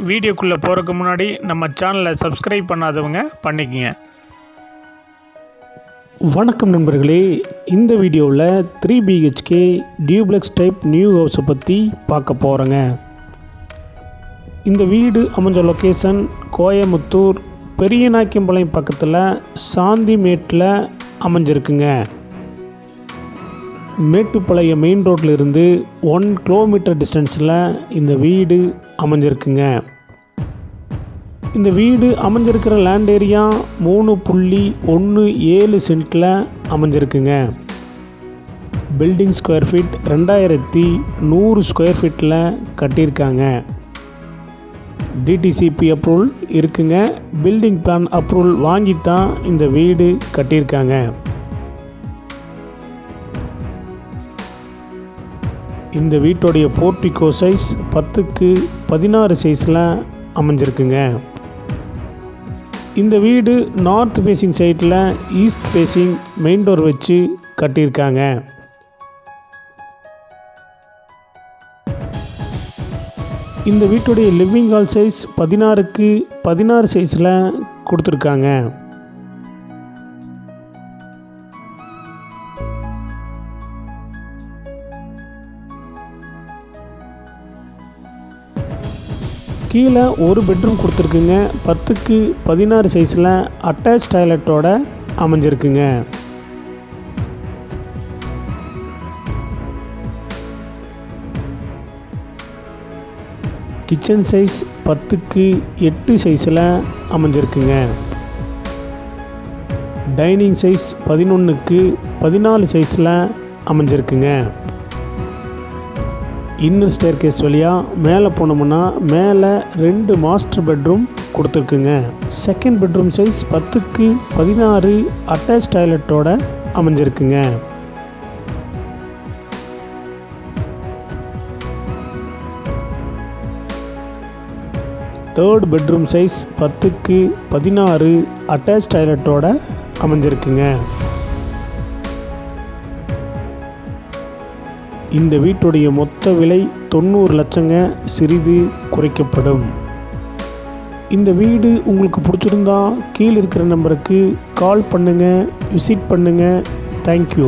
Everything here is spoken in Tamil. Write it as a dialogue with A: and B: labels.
A: வீடியோக்குள்ளே போகிறதுக்கு முன்னாடி நம்ம சேனலை சப்ஸ்கிரைப் பண்ணாதவங்க பண்ணிக்கங்க.
B: வணக்கம் நண்பர்களே, இந்த வீடியோவில் 3 BHK டியூப்ளெக்ஸ் டைப் நியூ ஹவுஸை பற்றி பார்க்க போகிறேங்க. இந்த வீடு அமைஞ்ச லொக்கேஷன் கோயமுத்தூர் பெரியநாயக்கம்பாளையம் பக்கத்தில் சாந்திமேட்டில் அமைஞ்சிருக்குங்க. மேட்டுப்பாளையம் மெயின் ரோட்டில் இருந்து 1 கிலோமீட்டர் டிஸ்டன்ஸில் இந்த வீடு அமைஞ்சிருக்குங்க. இந்த வீடு அமைஞ்சிருக்கிற லேண்ட் ஏரியா 3.17 சென்ட்டில் அமைஞ்சிருக்குங்க. பில்டிங் ஸ்கொயர் ஃபீட் 2100 ஸ்கொயர் ஃபீட்டில் கட்டியிருக்காங்க. டிடிசிபி அப்ரூவல் இருக்குங்க. பில்டிங் பிளான் அப்ரூவல் வாங்கித்தான் இந்த வீடு கட்டியிருக்காங்க. இந்த வீட்டோடைய போர்ட்டிகோ சைஸ் 10x16 சைஸில் அமைஞ்சிருக்குங்க. இந்த வீடு நார்த் ஃபேஸிங் சைட்டில் ஈஸ்ட் ஃபேஸிங் மெயின் டோர் வச்சு கட்டியிருக்காங்க. இந்த வீட்டுடைய லிவிங் ஹால் சைஸ் 16x16 சைஸில் கொடுத்துருக்காங்க. கீழே ஒரு பெட்ரூம் கொடுத்துருக்குங்க. 10x16 சைஸில் அட்டாச் டாய்லெட்டோட அமைஞ்சிருக்குங்க. கிச்சன் சைஸ் 10x8 சைஸில் அமைஞ்சிருக்குங்க. டைனிங் சைஸ் 11x14 சைஸில் அமைஞ்சிருக்குங்க. இன்னர் ஸ்டேர் கேஸ் வழியாக மேலே போனோம்னா மேலே 2 மாஸ்டர் பெட்ரூம் கொடுத்துருக்குங்க. Second bedroom size 10x16 attach டாய்லெட்டோட அமைஞ்சிருக்குங்க. Third bedroom size 10x16 attach டாய்லெட்டோட அமைஞ்சிருக்குங்க. இந்த வீட்டுடைய மொத்த விலை 90 லட்சங்க, சிறிது குறைக்கப்படும். இந்த வீடு உங்களுக்கு பிடிச்சிருந்தா கீழே இருக்கிற நம்பருக்கு கால் பண்ணுங்கள், விசிட் பண்ணுங்கள். தேங்க்யூ.